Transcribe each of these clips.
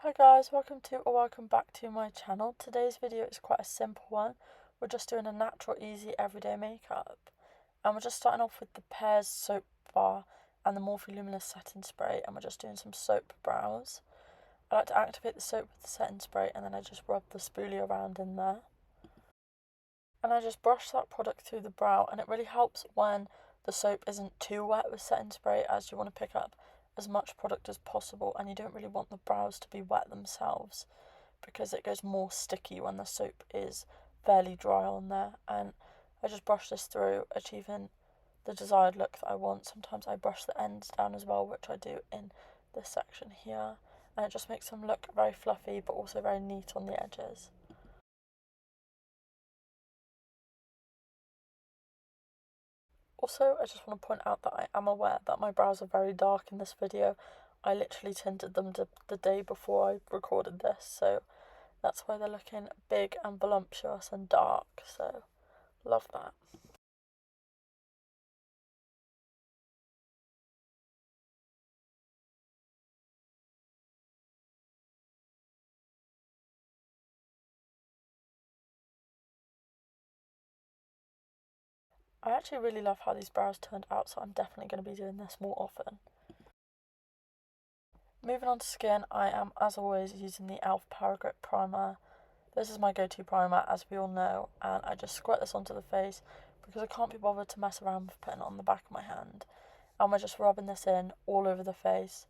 Hi guys, welcome back to my channel. Today's video is quite a simple one. We're just doing a natural, easy, everyday makeup. And we're just starting off with the Pears Soap Bar and the Morphe Luminous Setting Spray, and we're just doing some soap brows. I like to activate the soap with the setting spray, and then I just rub the spoolie around in there. And I just brush that product through the brow, and it really helps when the soap isn't too wet with setting spray, as you want to pick up as much product as possible, and you don't really want the brows to be wet themselves because it goes more sticky when the soap is fairly dry on there. And I just brush this through, achieving the desired look that I want. Sometimes I brush the ends down as well, which I do in this section here, and it just makes them look very fluffy but also very neat on the edges. Also, I just want to point out that I am aware that my brows are very dark in this video. I literally tinted them the day before I recorded this, so that's why they're looking big and voluptuous and dark, so love that. I actually really love how these brows turned out, so I'm definitely going to be doing this more often. Moving on to skin, I am, as always, using the e.l.f. Power Grip Primer. This is my go-to primer, as we all know, and I just squirt this onto the face because I can't be bothered to mess around with putting it on the back of my hand. And we're just rubbing this in all over the face,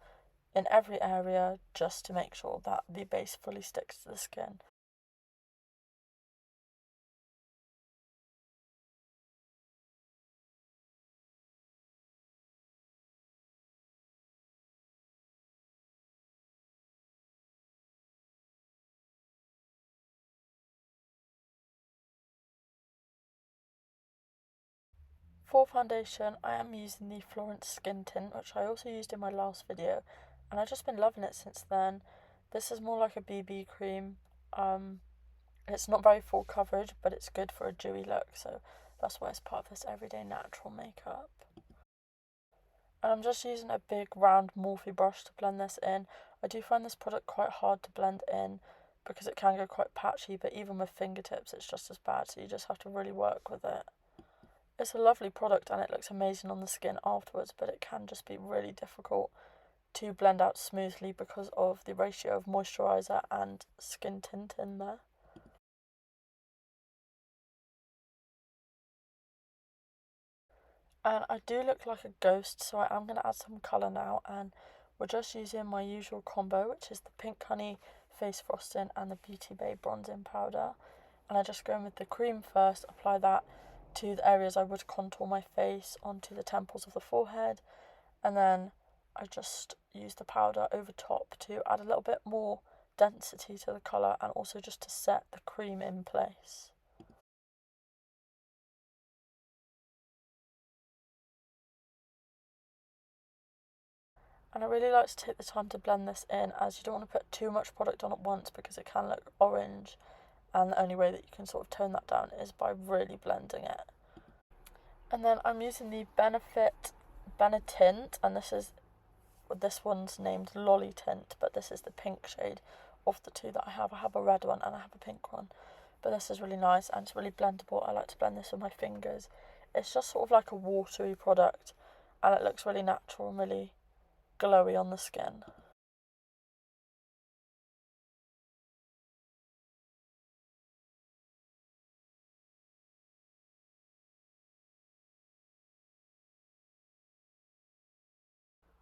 in every area, just to make sure that the base fully sticks to the skin. For foundation, I am using the Florence Skin Tint, which I also used in my last video, and I've just been loving it since then. This is more like a BB cream. It's not very full coverage, but it's good for a dewy look, so that's why it's part of this everyday natural makeup. And I'm just using a big round Morphe brush to blend this in. I do find this product quite hard to blend in because it can go quite patchy, but even with fingertips it's just as bad, so you just have to really work with it. It's a lovely product and it looks amazing on the skin afterwards, but it can just be really difficult to blend out smoothly because of the ratio of moisturiser and skin tint in there. And I do look like a ghost, so I am going to add some colour now, and we're just using my usual combo, which is the Pink Honey Face Frosting and the Beauty Bay Bronzing Powder. And I just go in with the cream first, apply that to the areas I would contour my face, onto the temples of the forehead, and then I just use the powder over top to add a little bit more density to the colour and also just to set the cream in place. And I really like to take the time to blend this in, as you don't want to put too much product on at once because it can look orange, and the only way that you can sort of tone that down is by really blending it. And then I'm using the Benetint, and this one's named Lolly Tint, but this is the pink shade of the two that I have. I have a red one and I have a pink one, but this is really nice and it's really blendable. I like to blend this with my fingers. It's just sort of like a watery product, and it looks really natural and really glowy on the skin.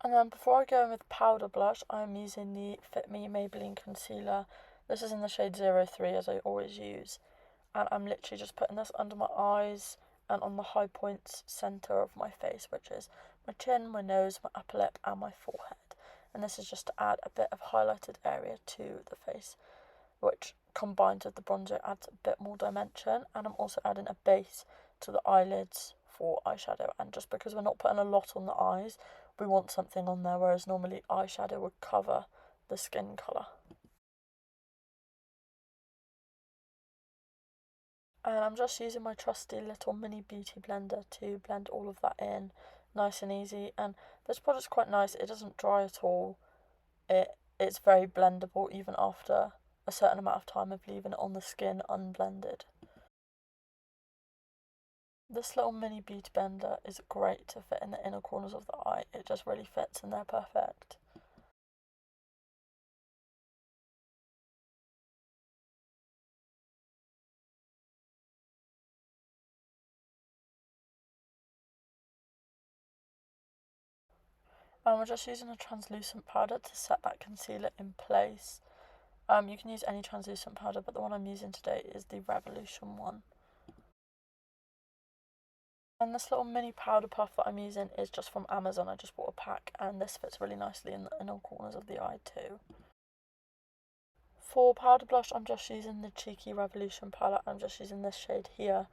And then before I go in with powder blush, I'm using the Fit Me Maybelline Concealer. This is in the shade 03, as I always use. And I'm literally just putting this under my eyes and on the high points centre of my face, which is my chin, my nose, my upper lip and my forehead. And this is just to add a bit of highlighted area to the face, which combined with the bronzer adds a bit more dimension. And I'm also adding a base to the eyelids for eyeshadow, and just because we're not putting a lot on the eyes, we want something on there, whereas normally eyeshadow would cover the skin colour. And I'm just using my trusty little mini beauty blender to blend all of that in nice and easy. And this product's quite nice, it doesn't dry at all, it it's very blendable even after a certain amount of time of leaving it on the skin unblended. This little mini beauty blender is great to fit in the inner corners of the eye. It just really fits in there perfect. And we're just using a translucent powder to set that concealer in place. You can use any translucent powder, but the one I'm using today is the Revolution one. And this little mini powder puff that I'm using is just from Amazon. I just bought a pack, and this fits really nicely in the inner corners of the eye too. For powder blush, I'm just using the Cheeky Revolution palette. I'm just using this shade here.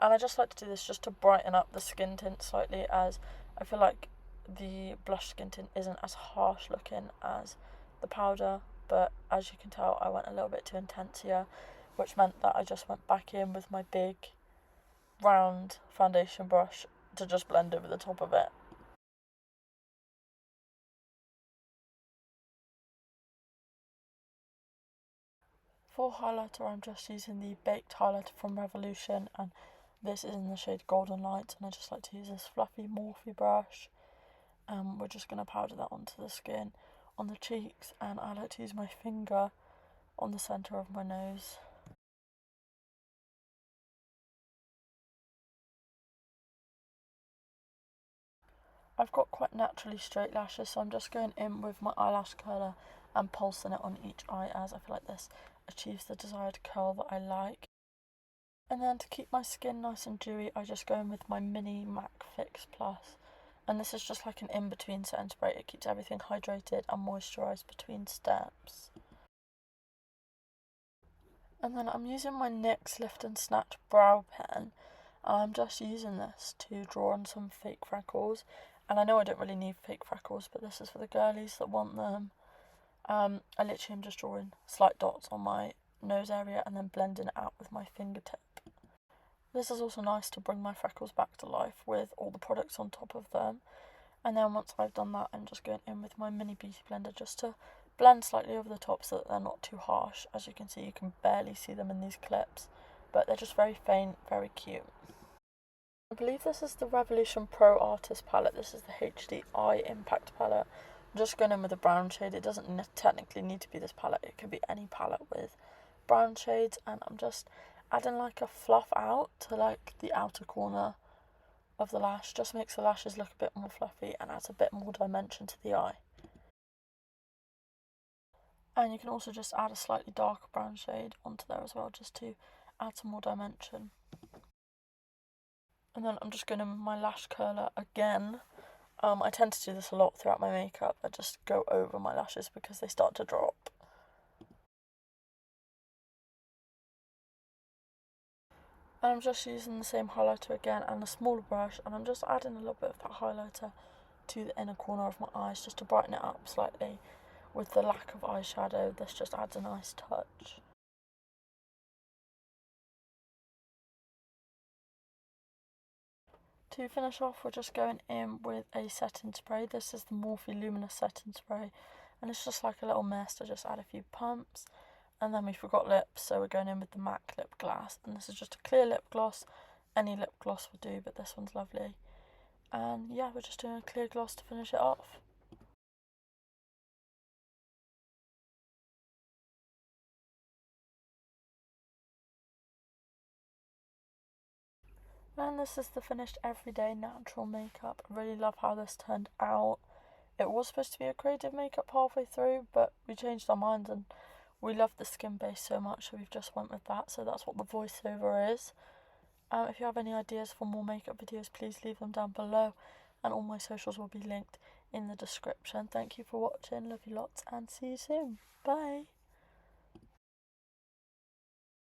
And I just like to do this just to brighten up the skin tint slightly, as I feel like the blush skin tint isn't as harsh looking as the powder. But as you can tell, I went a little bit too intense here, which meant that I just went back in with my big round foundation brush to just blend over the top of it. For highlighter, I'm just using the Baked highlighter from Revolution, and this is in the shade Golden Light, and I just like to use this fluffy Morphe brush. We're just going to powder that onto the skin, on the cheeks, and I like to use my finger on the centre of my nose. I've got quite naturally straight lashes, so I'm just going in with my eyelash curler and pulsing it on each eye, as I feel like this achieves the desired curl that I like. And then to keep my skin nice and dewy, I just go in with my mini MAC Fix Plus. And this is just like an in-between setting spray. It keeps everything hydrated and moisturised between steps. And then I'm using my NYX Lift and Snatch brow pen. I'm just using this to draw on some fake freckles. And I know I don't really need fake freckles, but this is for the girlies that want them. I literally am just drawing slight dots on my nose area and then blending it out with my fingertip. This is also nice to bring my freckles back to life with all the products on top of them. And then once I've done that, I'm just going in with my mini beauty blender just to blend slightly over the top so that they're not too harsh. As you can see, you can barely see them in these clips, but they're just very faint, very cute. I believe this is the Revolution Pro Artist palette. This is the HD Eye Impact palette. I'm just going in with a brown shade. It doesn't technically need to be this palette. It could be any palette with brown shades. And I'm just adding like a fluff out to like the outer corner of the lash. Just makes the lashes look a bit more fluffy and adds a bit more dimension to the eye. And you can also just add a slightly darker brown shade onto there as well, just to add some more dimension. And then I'm just going in with my lash curler again. I tend to do this a lot throughout my makeup. I just go over my lashes because they start to drop. And I'm just using the same highlighter again and a smaller brush, and I'm just adding a little bit of that highlighter to the inner corner of my eyes just to brighten it up slightly. With the lack of eyeshadow, this just adds a nice touch. To finish off, we're just going in with a setting spray. This is the Morphe Luminous setting spray, and it's just like a little mist. I just add a few pumps, and then we forgot lips, so we're going in with the MAC lip gloss, and this is just a clear lip gloss. Any lip gloss will do, but this one's lovely. And yeah, we're just doing a clear gloss to finish it off. And this is the finished everyday natural makeup. I really love how this turned out. It was supposed to be a creative makeup halfway through, but we changed our minds and we love the skin base so much, so we've just went with that. So that's what the voiceover is. If you have any ideas for more makeup videos, please leave them down below, and all my socials will be linked in the description. Thank you for watching, love you lots, and see you soon. Bye.